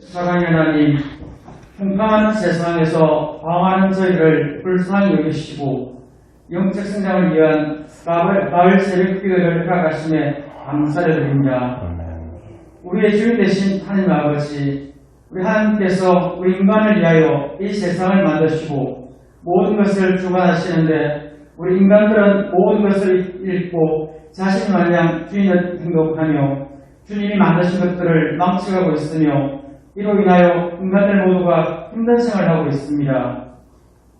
사랑의 하나님, 풍성한 세상에서 방황하는 저희를 불쌍히 여기시고 영적 성장을 위한 가을 새벽 기도를 허락하심에 감사를 드립니다. 우리의 주인 되신 하나님 아버지, 우리 하나님께서 우리 인간을 위하여 이 세상을 만드시고 모든 것을 주관하시는데 우리 인간들은 모든 것을 잃고 자신 마냥 주인을 행동하며 주님이 만드신 것들을 망쳐가고 있으며 이로 인하여 인간들 모두가 힘든 생활을 하고 있습니다.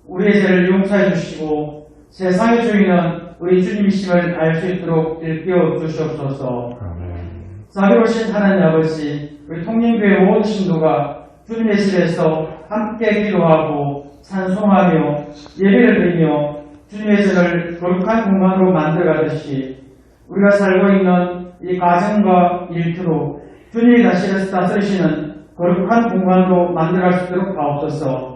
우리의 죄를 용서해 주시고 세상의 주인은 우리 주님이심을 알 수 있도록 일깨워 주시옵소서. 자비로우신 하나님 아버지, 우리 통림교회 모든 신도가 주님의 집에서 함께 기도하고 찬송하며 예배를 드리며 주님의 전을 거룩한 공간으로 만들어가듯이 우리가 살고 있는 이 가정과 일터로 주님이 다스리시는 거룩한 공간으로 만들어갈 수 있도록 하옵소서.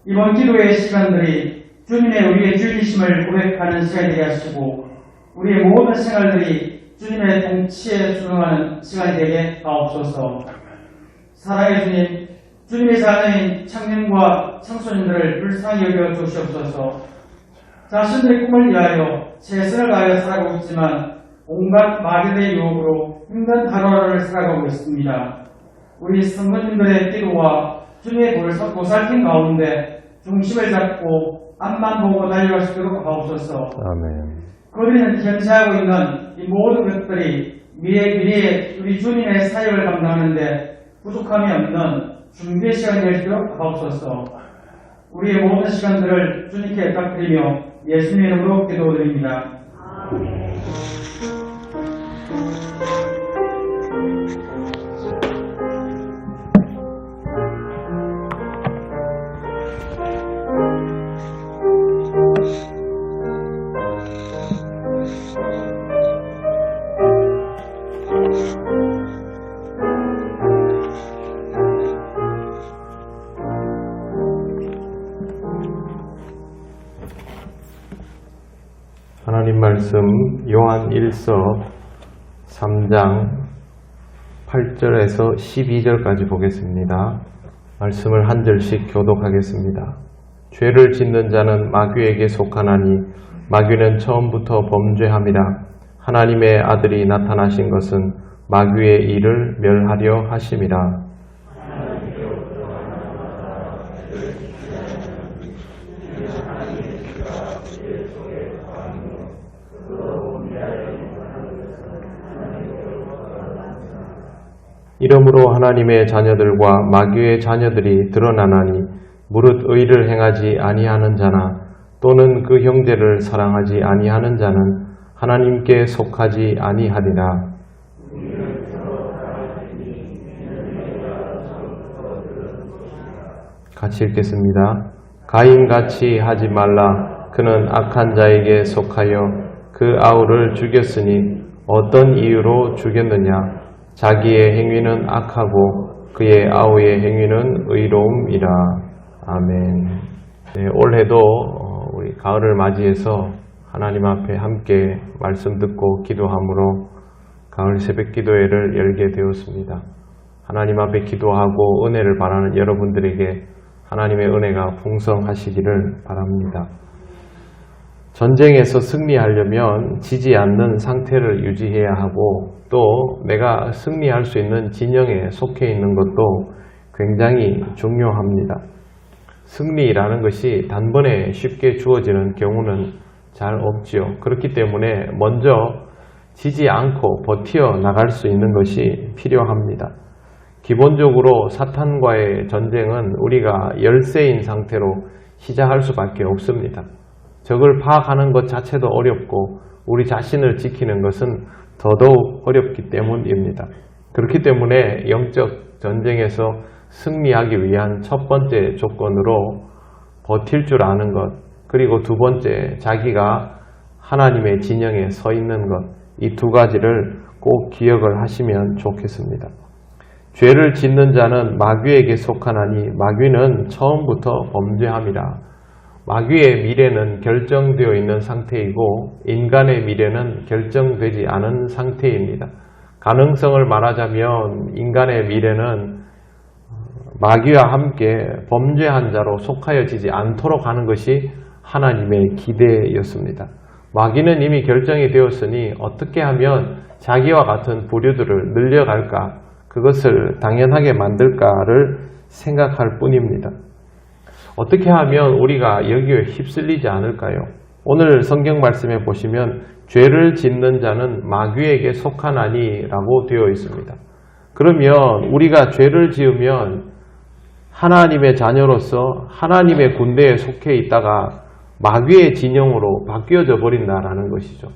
이번 기도의 시간들이 주님의 우리의 주님이심을 고백하는 시간이 되게 하시고 우리의 모든 생활들이 주님의 통치에 순응하는 시간이 되게 하옵소서. 사랑의 주님, 주님의 자녀인 청년과 청소년들을 불쌍히 여겨 주시옵소서. 자신들의 꿈을 위하여 최선을 다하여 살아가고 있지만 온갖 마귀의 유혹으로 힘든 하루하루를 살아가고 있습니다. 우리 성도님들의 기도와 주님의 보살핌 가운데 중심을 잡고 앞만 보고 달려갈 수 있도록 하옵소서. 아멘. 우리는 현재하고 있는 이 모든 것들이 미래에 우리 주님의 사역을 감당하는데 부족함이 없는 준비의 시간이 될 수 있도록 하옵소서. 우리의 모든 시간들을 주님께 부탁드리며 예수님의 이름으로 기도드립니다. 아멘. 하나님 말씀 요한 1서 3장 8절에서 12절까지 보겠습니다. 말씀을 한 절씩 교독하겠습니다. 죄를 짓는 자는 마귀에게 속하나니 마귀는 처음부터 범죄함이라. 하나님의 아들이 나타나신 것은 마귀의 일을 멸하려 하심이라. 이러므로 하나님의 자녀들과 마귀의 자녀들이 드러나나니 무릇 의를 행하지 아니하는 자나 또는 그 형제를 사랑하지 아니하는 자는 하나님께 속하지 아니하리라. 같이 읽겠습니다. 가인같이 하지 말라. 그는 악한 자에게 속하여 그 아우를 죽였으니 어떤 이유로 죽였느냐? 자기의 행위는 악하고 그의 아우의 행위는 의로움이라. 아멘. 네, 올해도 우리 가을을 맞이해서 하나님 앞에 함께 말씀 듣고 기도함으로 가을 새벽 기도회를 열게 되었습니다. 하나님 앞에 기도하고 은혜를 바라는 여러분들에게 하나님의 은혜가 풍성하시기를 바랍니다. 전쟁에서 승리하려면 지지 않는 상태를 유지해야 하고 또 내가 승리할 수 있는 진영에 속해 있는 것도 굉장히 중요합니다. 승리라는 것이 단번에 쉽게 주어지는 경우는 잘 없지요. 그렇기 때문에 먼저 지지 않고 버티어 나갈 수 있는 것이 필요합니다. 기본적으로 사탄과의 전쟁은 우리가 열세인 상태로 시작할 수밖에 없습니다. 적을 파악하는 것 자체도 어렵고 우리 자신을 지키는 것은 더더욱 어렵기 때문입니다. 그렇기 때문에 영적 전쟁에서 승리하기 위한 첫 번째 조건으로 버틸 줄 아는 것, 그리고 두 번째 자기가 하나님의 진영에 서 있는 것, 이 두 가지를 꼭 기억을 하시면 좋겠습니다. 죄를 짓는 자는 마귀에게 속하나니 마귀는 처음부터 범죄함이라. 마귀의 미래는 결정되어 있는 상태이고 인간의 미래는 결정되지 않은 상태입니다. 가능성을 말하자면 인간의 미래는 마귀와 함께 범죄한 자로 속하여지지 않도록 하는 것이 하나님의 기대였습니다. 마귀는 이미 결정이 되었으니 어떻게 하면 자기와 같은 부류들을 늘려갈까, 그것을 당연하게 만들까를 생각할 뿐입니다. 어떻게 하면 우리가 여기에 휩쓸리지 않을까요? 오늘 성경 말씀에 보시면 죄를 짓는 자는 마귀에게 속하나니 라고 되어 있습니다. 그러면 우리가 죄를 지으면 하나님의 자녀로서 하나님의 군대에 속해 있다가 마귀의 진영으로 바뀌어져 버린다라는 것이죠.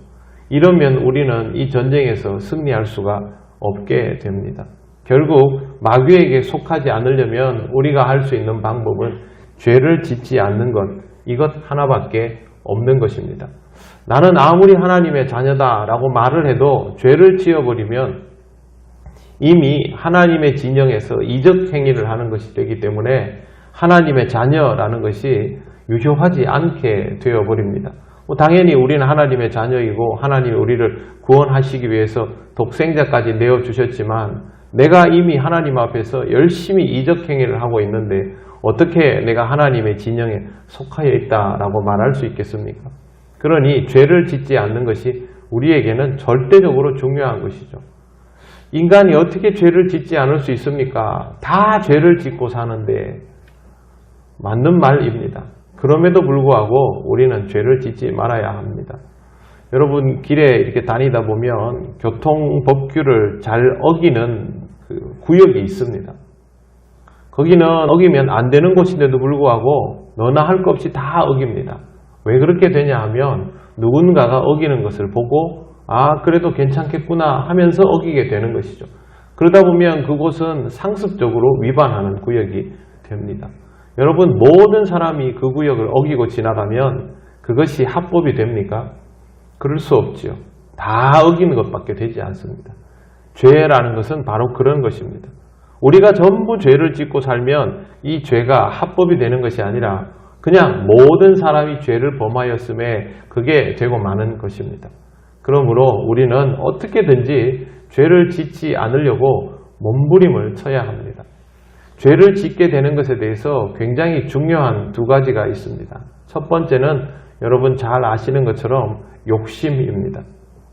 이러면 우리는 이 전쟁에서 승리할 수가 없게 됩니다. 결국 마귀에게 속하지 않으려면 우리가 할 수 있는 방법은 죄를 짓지 않는 것, 이것 하나밖에 없는 것입니다. 나는 아무리 하나님의 자녀다라고 말을 해도 죄를 지어버리면 이미 하나님의 진영에서 이적 행위를 하는 것이 되기 때문에 하나님의 자녀라는 것이 유효하지 않게 되어버립니다. 당연히 우리는 하나님의 자녀이고 하나님이 우리를 구원하시기 위해서 독생자까지 내어주셨지만 내가 이미 하나님 앞에서 열심히 이적 행위를 하고 있는데 어떻게 내가 하나님의 진영에 속하여 있다라고 말할 수 있겠습니까? 그러니 죄를 짓지 않는 것이 우리에게는 절대적으로 중요한 것이죠. 인간이 어떻게 죄를 짓지 않을 수 있습니까? 다 죄를 짓고 사는데 맞는 말입니다. 그럼에도 불구하고 우리는 죄를 짓지 말아야 합니다. 여러분 길에 이렇게 다니다 보면 교통법규를 잘 어기는 그 구역이 있습니다. 거기는 어기면 안 되는 곳인데도 불구하고 너나 할 것 없이 다 어깁니다. 왜 그렇게 되냐 하면 누군가가 어기는 것을 보고 그래도 괜찮겠구나 하면서 어기게 되는 것이죠. 그러다 보면 그곳은 상습적으로 위반하는 구역이 됩니다. 여러분 모든 사람이 그 구역을 어기고 지나가면 그것이 합법이 됩니까? 그럴 수 없지요. 다 어기는 것밖에 되지 않습니다. 죄라는 것은 바로 그런 것입니다. 우리가 전부 죄를 짓고 살면 이 죄가 합법이 되는 것이 아니라 그냥 모든 사람이 죄를 범하였음에 그게 되고 마는 것입니다. 그러므로 우리는 어떻게든지 죄를 짓지 않으려고 몸부림을 쳐야 합니다. 죄를 짓게 되는 것에 대해서 굉장히 중요한 두 가지가 있습니다. 첫 번째는 여러분 잘 아시는 것처럼 욕심입니다.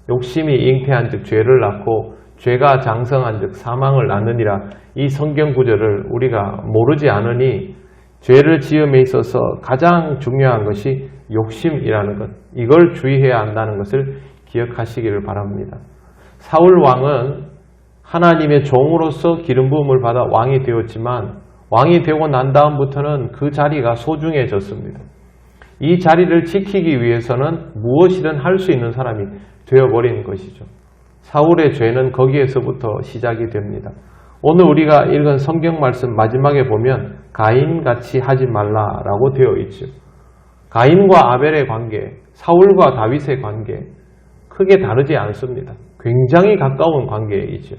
욕심이 잉태한 즉 죄를 낳고 죄가 장성한 즉 사망을 낳느니라, 이 성경 구절을 우리가 모르지 않으니 죄를 지음에 있어서 가장 중요한 것이 욕심이라는 것, 이걸 주의해야 한다는 것을 기억하시기를 바랍니다. 사울 왕은 하나님의 종으로서 기름 부음을 받아 왕이 되었지만 왕이 되고 난 다음부터는 그 자리가 소중해졌습니다. 이 자리를 지키기 위해서는 무엇이든 할 수 있는 사람이 되어버린 것이죠. 사울의 죄는 거기에서부터 시작이 됩니다. 오늘 우리가 읽은 성경 말씀 마지막에 보면 가인같이 하지 말라라고 되어 있죠. 가인과 아벨의 관계, 사울과 다윗의 관계 크게 다르지 않습니다. 굉장히 가까운 관계이죠.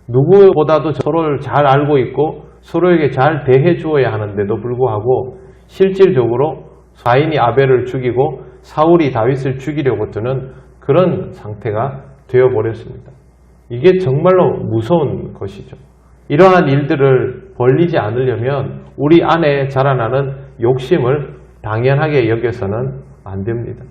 누구보다도 서로를 잘 알고 있고 서로에게 잘 대해 주어야 하는데도 불구하고 실질적으로 가인이 아벨을 죽이고 사울이 다윗을 죽이려고 드는 그런 상태가 되어버렸습니다. 이게 정말로 무서운 것이죠. 이러한 일들을 벌리지 않으려면 우리 안에 자라나는 욕심을 당연하게 여겨서는 안 됩니다.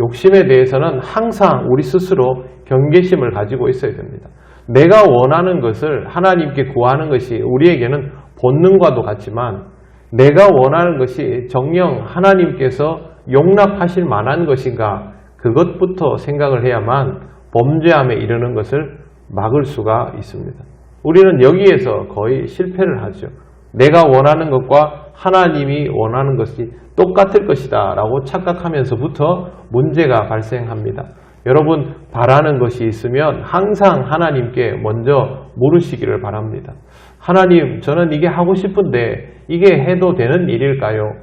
욕심에 대해서는 항상 우리 스스로 경계심을 가지고 있어야 됩니다. 내가 원하는 것을 하나님께 구하는 것이 우리에게는 본능과도 같지만 내가 원하는 것이 정녕 하나님께서 용납하실 만한 것인가, 그것부터 생각을 해야만 범죄함에 이르는 것을 막을 수가 있습니다. 우리는 여기에서 거의 실패를 하죠. 내가 원하는 것과 하나님이 원하는 것이 똑같을 것이다 라고 착각하면서부터 문제가 발생합니다. 여러분 바라는 것이 있으면 항상 하나님께 먼저 물으시기를 바랍니다. 하나님, 저는 이게 하고 싶은데 이게 해도 되는 일일까요?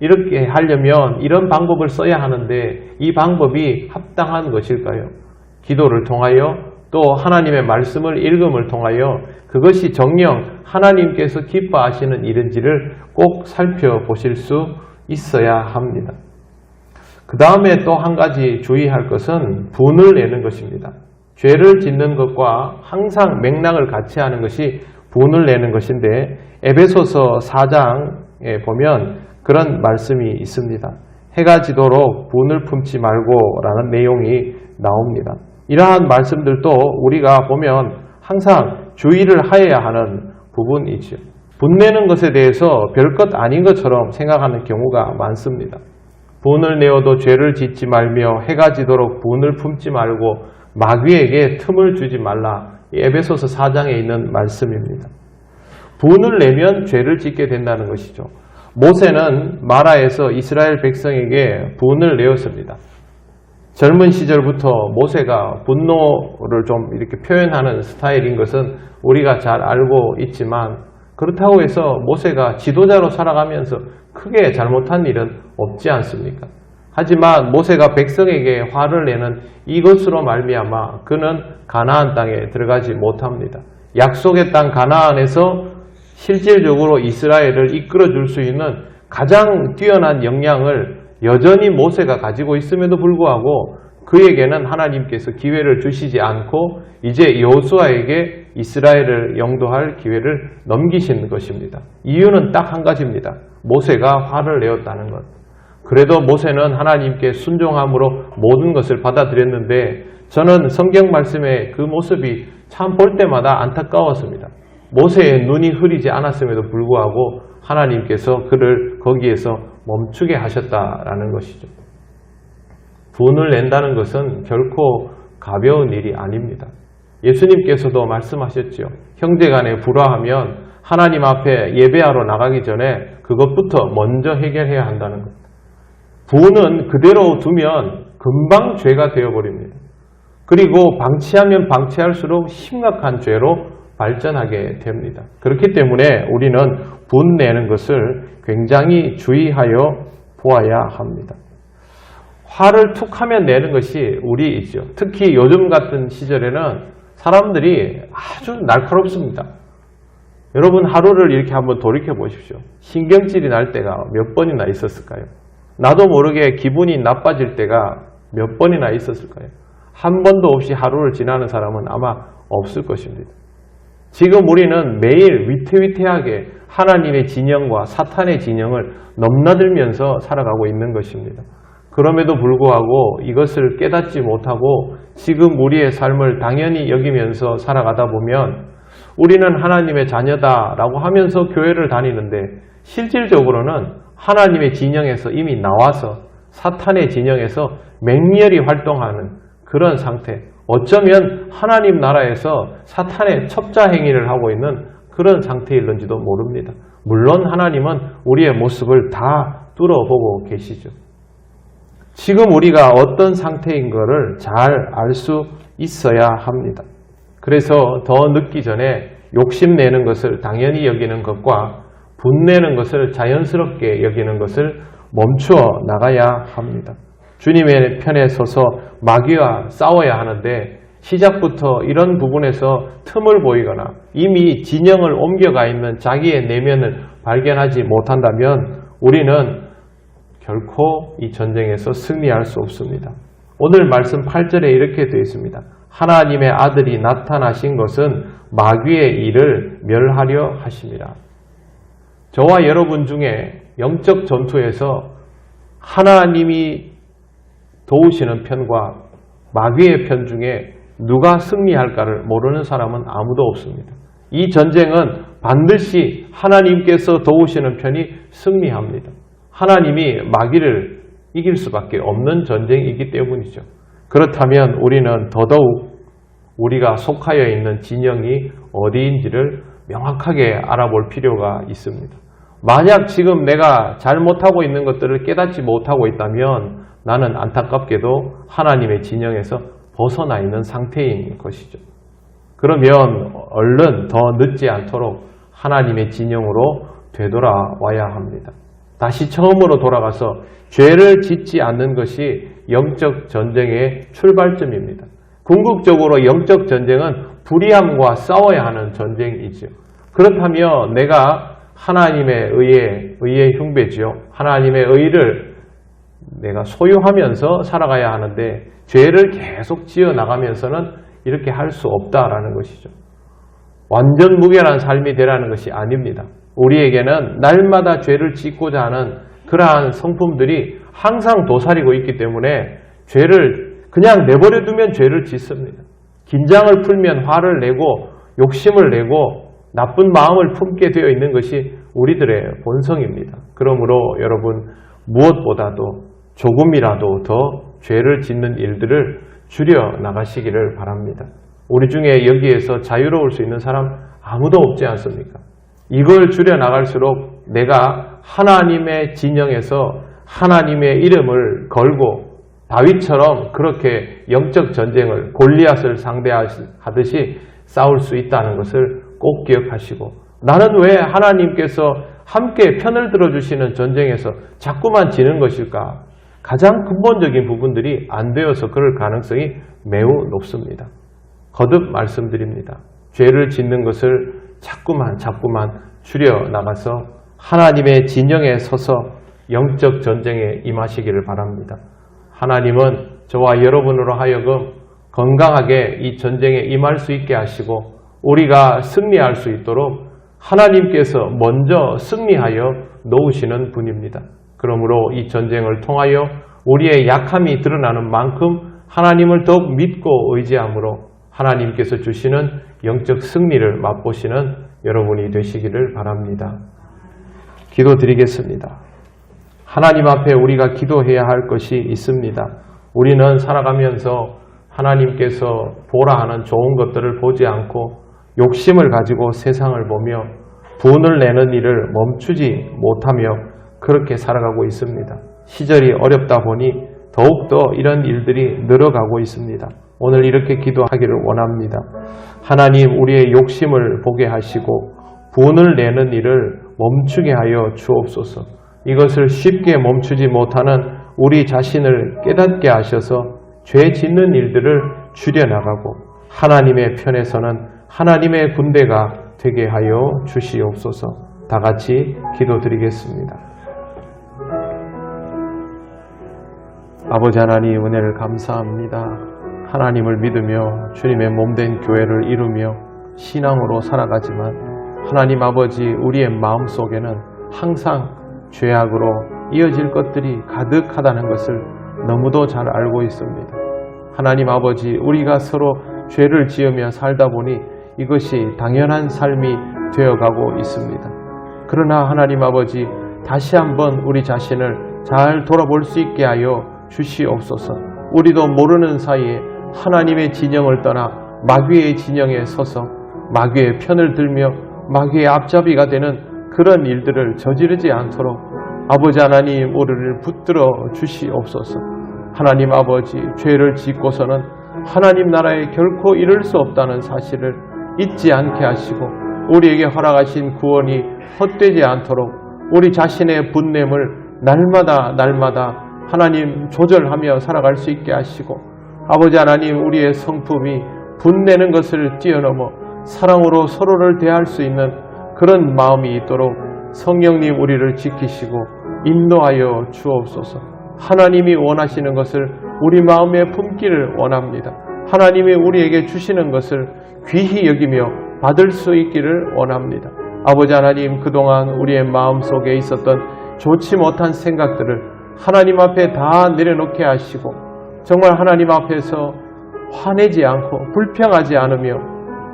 이렇게 하려면 이런 방법을 써야 하는데 이 방법이 합당한 것일까요? 기도를 통하여 또 하나님의 말씀을 읽음을 통하여 그것이 정녕 하나님께서 기뻐하시는 일인지를 꼭 살펴보실 수 있어야 합니다. 그 다음에 또 한 가지 주의할 것은 분을 내는 것입니다. 죄를 짓는 것과 항상 맥락을 같이 하는 것이 분을 내는 것인데 에베소서 4장에 보면 그런 말씀이 있습니다. 해가 지도록 분을 품지 말고 라는 내용이 나옵니다. 이러한 말씀들도 우리가 보면 항상 주의를 하여야 하는 부분이죠. 분내는 것에 대해서 별것 아닌 것처럼 생각하는 경우가 많습니다. 분을 내어도 죄를 짓지 말며 해가 지도록 분을 품지 말고 마귀에게 틈을 주지 말라. 이 에베소서 4장에 있는 말씀입니다. 분을 내면 죄를 짓게 된다는 것이죠. 모세는 마라에서 이스라엘 백성에게 분을 내었습니다. 젊은 시절부터 모세가 분노를 좀 이렇게 표현하는 스타일인 것은 우리가 잘 알고 있지만 그렇다고 해서 모세가 지도자로 살아가면서 크게 잘못한 일은 없지 않습니까? 하지만 모세가 백성에게 화를 내는 이것으로 말미암아 그는 가나안 땅에 들어가지 못합니다. 약속의 땅 가나안에서 실질적으로 이스라엘을 이끌어 줄 수 있는 가장 뛰어난 역량을 여전히 모세가 가지고 있음에도 불구하고 그에게는 하나님께서 기회를 주시지 않고 이제 여호수아에게 이스라엘을 영도할 기회를 넘기신 것입니다. 이유는 딱 한 가지입니다. 모세가 화를 내었다는 것. 그래도 모세는 하나님께 순종함으로 모든 것을 받아들였는데 저는 성경 말씀의 그 모습이 참 볼 때마다 안타까웠습니다. 모세의 눈이 흐리지 않았음에도 불구하고 하나님께서 그를 거기에서 멈추게 하셨다라는 것이죠. 분을 낸다는 것은 결코 가벼운 일이 아닙니다. 예수님께서도 말씀하셨죠. 형제간에 불화하면 하나님 앞에 예배하러 나가기 전에 그것부터 먼저 해결해야 한다는 것. 분은 그대로 두면 금방 죄가 되어버립니다. 그리고 방치하면 방치할수록 심각한 죄로 발전하게 됩니다. 그렇기 때문에 우리는 분 내는 것을 굉장히 주의하여 보아야 합니다. 화를 툭 하면 내는 것이 우리이죠. 특히 요즘 같은 시절에는 사람들이 아주 날카롭습니다. 여러분 하루를 이렇게 한번 돌이켜 보십시오. 신경질이 날 때가 몇 번이나 있었을까요? 나도 모르게 기분이 나빠질 때가 몇 번이나 있었을까요? 한 번도 없이 하루를 지나는 사람은 아마 없을 것입니다. 지금 우리는 매일 위태위태하게 하나님의 진영과 사탄의 진영을 넘나들면서 살아가고 있는 것입니다. 그럼에도 불구하고 이것을 깨닫지 못하고 지금 우리의 삶을 당연히 여기면서 살아가다 보면 우리는 하나님의 자녀다라고 하면서 교회를 다니는데 실질적으로는 하나님의 진영에서 이미 나와서 사탄의 진영에서 맹렬히 활동하는 그런 상태, 어쩌면 하나님 나라에서 사탄의 첩자 행위를 하고 있는 그런 상태일는지도 모릅니다. 물론 하나님은 우리의 모습을 다 뚫어보고 계시죠. 지금 우리가 어떤 상태인 것을 잘 알 수 있어야 합니다. 그래서 더 늦기 전에 욕심내는 것을 당연히 여기는 것과 분내는 것을 자연스럽게 여기는 것을 멈추어 나가야 합니다. 주님의 편에 서서 마귀와 싸워야 하는데 시작부터 이런 부분에서 틈을 보이거나 이미 진영을 옮겨가 있는 자기의 내면을 발견하지 못한다면 우리는 결코 이 전쟁에서 승리할 수 없습니다. 오늘 말씀 8절에 이렇게 되어 있습니다. 하나님의 아들이 나타나신 것은 마귀의 일을 멸하려 하심이라. 저와 여러분 중에 영적 전투에서 하나님이 도우시는 편과 마귀의 편 중에 누가 승리할까를 모르는 사람은 아무도 없습니다. 이 전쟁은 반드시 하나님께서 도우시는 편이 승리합니다. 하나님이 마귀를 이길 수밖에 없는 전쟁이기 때문이죠. 그렇다면 우리는 더더욱 우리가 속하여 있는 진영이 어디인지를 명확하게 알아볼 필요가 있습니다. 만약 지금 내가 잘못하고 있는 것들을 깨닫지 못하고 있다면 나는 안타깝게도 하나님의 진영에서 벗어나 있는 상태인 것이죠. 그러면 얼른 더 늦지 않도록 하나님의 진영으로 되돌아와야 합니다. 다시 처음으로 돌아가서 죄를 짓지 않는 것이 영적 전쟁의 출발점입니다. 궁극적으로 영적 전쟁은 불의함과 싸워야 하는 전쟁이죠. 그렇다면 내가 하나님의 의의 흉배지요. 하나님의 의를 내가 소유하면서 살아가야 하는데 죄를 계속 지어 나가면서는 이렇게 할 수 없다라는 것이죠. 완전 무결한 삶이 되라는 것이 아닙니다. 우리에게는 날마다 죄를 짓고자 하는 그러한 성품들이 항상 도사리고 있기 때문에 죄를 그냥 내버려 두면 죄를 짓습니다. 긴장을 풀면 화를 내고 욕심을 내고 나쁜 마음을 품게 되어 있는 것이 우리들의 본성입니다. 그러므로 여러분 무엇보다도 조금이라도 더 죄를 짓는 일들을 줄여 나가시기를 바랍니다. 우리 중에 여기에서 자유로울 수 있는 사람 아무도 없지 않습니까? 이걸 줄여 나갈수록 내가 하나님의 진영에서 하나님의 이름을 걸고 다윗처럼 그렇게 영적 전쟁을 골리앗을 상대하듯이 싸울 수 있다는 것을 꼭 기억하시고, 나는 왜 하나님께서 함께 편을 들어주시는 전쟁에서 자꾸만 지는 것일까? 가장 근본적인 부분들이 안 되어서 그럴 가능성이 매우 높습니다. 거듭 말씀드립니다. 죄를 짓는 것을 자꾸만 줄여 나가서 하나님의 진영에 서서 영적 전쟁에 임하시기를 바랍니다. 하나님은 저와 여러분으로 하여금 건강하게 이 전쟁에 임할 수 있게 하시고 우리가 승리할 수 있도록 하나님께서 먼저 승리하여 놓으시는 분입니다. 그러므로 이 전쟁을 통하여 우리의 약함이 드러나는 만큼 하나님을 더욱 믿고 의지함으로 하나님께서 주시는 영적 승리를 맛보시는 여러분이 되시기를 바랍니다. 기도드리겠습니다. 하나님 앞에 우리가 기도해야 할 것이 있습니다. 우리는 살아가면서 하나님께서 보라 하는 좋은 것들을 보지 않고 욕심을 가지고 세상을 보며 분을 내는 일을 멈추지 못하며 그렇게 살아가고 있습니다. 시절이 어렵다 보니 더욱더 이런 일들이 늘어가고 있습니다. 오늘 이렇게 기도하기를 원합니다. 하나님, 우리의 욕심을 보게 하시고 분을 내는 일을 멈추게 하여 주옵소서. 이것을 쉽게 멈추지 못하는 우리 자신을 깨닫게 하셔서 죄 짓는 일들을 줄여나가고 하나님의 편에서는 하나님의 군대가 되게 하여 주시옵소서. 다 같이 기도드리겠습니다. 아버지 하나님, 은혜를 감사합니다. 하나님을 믿으며 주님의 몸된 교회를 이루며 신앙으로 살아가지만 하나님 아버지, 우리의 마음속에는 항상 죄악으로 이어질 것들이 가득하다는 것을 너무도 잘 알고 있습니다. 하나님 아버지, 우리가 서로 죄를 지으며 살다 보니 이것이 당연한 삶이 되어가고 있습니다. 그러나 하나님 아버지, 다시 한번 우리 자신을 잘 돌아볼 수 있게 하여 주시옵소서. 우리도 모르는 사이에 하나님의 진영을 떠나 마귀의 진영에 서서 마귀의 편을 들며 마귀의 앞잡이가 되는 그런 일들을 저지르지 않도록 아버지 하나님, 우리를 붙들어 주시옵소서. 하나님 아버지, 죄를 짓고서는 하나님 나라에 결코 이를 수 없다는 사실을 잊지 않게 하시고 우리에게 허락하신 구원이 헛되지 않도록 우리 자신의 분냄을 날마다 하나님 조절하며 살아갈 수 있게 하시고, 아버지 하나님, 우리의 성품이 분내는 것을 뛰어넘어 사랑으로 서로를 대할 수 있는 그런 마음이 있도록 성령님 우리를 지키시고 인도하여 주옵소서. 하나님이 원하시는 것을 우리 마음에 품기를 원합니다. 하나님이 우리에게 주시는 것을 귀히 여기며 받을 수 있기를 원합니다. 아버지 하나님, 그동안 우리의 마음속에 있었던 좋지 못한 생각들을 하나님 앞에 다 내려놓게 하시고 정말 하나님 앞에서 화내지 않고 불평하지 않으며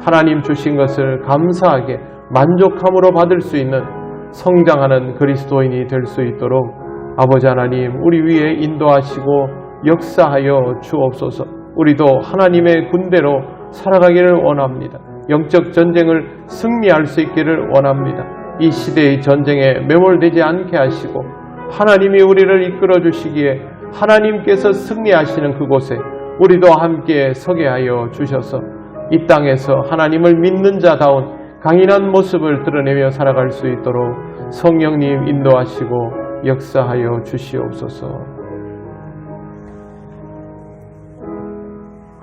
하나님 주신 것을 감사하게 만족함으로 받을 수 있는 성장하는 그리스도인이 될 수 있도록 아버지 하나님, 우리 위에 인도하시고 역사하여 주옵소서. 우리도 하나님의 군대로 살아가기를 원합니다. 영적 전쟁을 승리할 수 있기를 원합니다. 이 시대의 전쟁에 매몰되지 않게 하시고 하나님이 우리를 이끌어 주시기에 하나님께서 승리하시는 그곳에 우리도 함께 서게 하여 주셔서 이 땅에서 하나님을 믿는 자다운 강인한 모습을 드러내며 살아갈 수 있도록 성령님 인도하시고 역사하여 주시옵소서.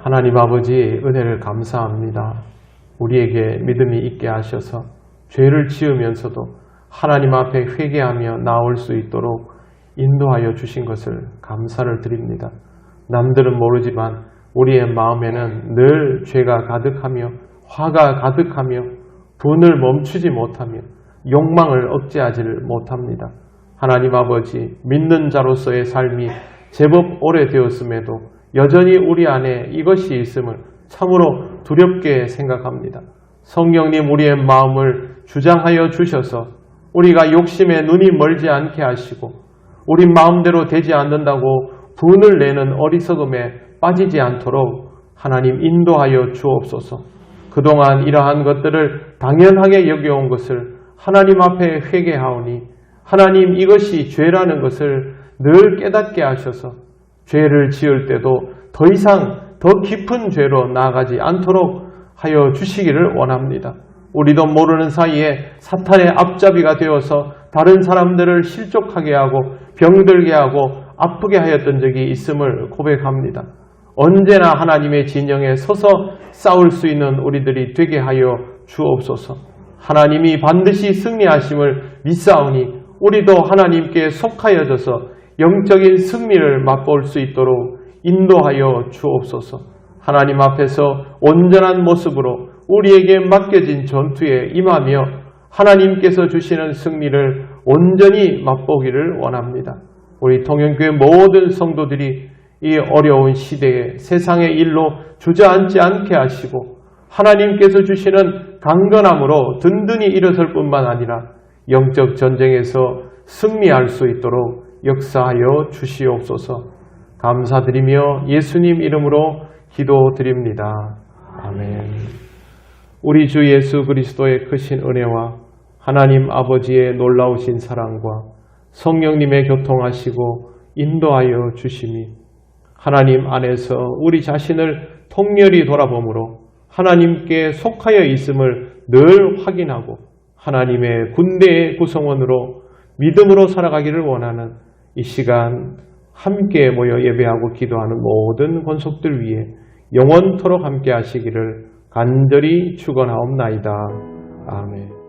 하나님 아버지, 은혜를 감사합니다. 우리에게 믿음이 있게 하셔서 죄를 지으면서도 하나님 앞에 회개하며 나올 수 있도록 인도하여 주신 것을 감사를 드립니다. 남들은 모르지만 우리의 마음에는 늘 죄가 가득하며 화가 가득하며 분을 멈추지 못하며 욕망을 억제하지를 못합니다. 하나님 아버지, 믿는 자로서의 삶이 제법 오래되었음에도 여전히 우리 안에 이것이 있음을 참으로 두렵게 생각합니다. 성령님 우리의 마음을 주장하여 주셔서 우리가 욕심에 눈이 멀지 않게 하시고 우리 마음대로 되지 않는다고 분을 내는 어리석음에 빠지지 않도록 하나님 인도하여 주옵소서. 그동안 이러한 것들을 당연하게 여겨온 것을 하나님 앞에 회개하오니 하나님 이것이 죄라는 것을 늘 깨닫게 하셔서 죄를 지을 때도 더 이상 더 깊은 죄로 나아가지 않도록 하여 주시기를 원합니다. 우리도 모르는 사이에 사탄의 앞잡이가 되어서 다른 사람들을 실족하게 하고 병들게 하고 아프게 하였던 적이 있음을 고백합니다. 언제나 하나님의 진영에 서서 싸울 수 있는 우리들이 되게 하여 주옵소서. 하나님이 반드시 승리하심을 믿사오니 우리도 하나님께 속하여져서 영적인 승리를 맛볼 수 있도록 인도하여 주옵소서. 하나님 앞에서 온전한 모습으로 우리에게 맡겨진 전투에 임하며 하나님께서 주시는 승리를 온전히 맛보기를 원합니다. 우리 통영교회 모든 성도들이 이 어려운 시대에 세상의 일로 주저앉지 않게 하시고 하나님께서 주시는 강건함으로 든든히 일어설 뿐만 아니라 영적 전쟁에서 승리할 수 있도록 역사하여 주시옵소서. 감사드리며 예수님 이름으로 기도드립니다. 아멘. 우리 주 예수 그리스도의 크신 은혜와 하나님 아버지의 놀라우신 사랑과 성령님의 교통하시고 인도하여 주심이 하나님 안에서 우리 자신을 통렬히 돌아보므로 하나님께 속하여 있음을 늘 확인하고 하나님의 군대의 구성원으로 믿음으로 살아가기를 원하는 이 시간 함께 모여 예배하고 기도하는 모든 권속들 위해 영원토록 함께 하시기를 간절히 축원하옵나이다. 아멘.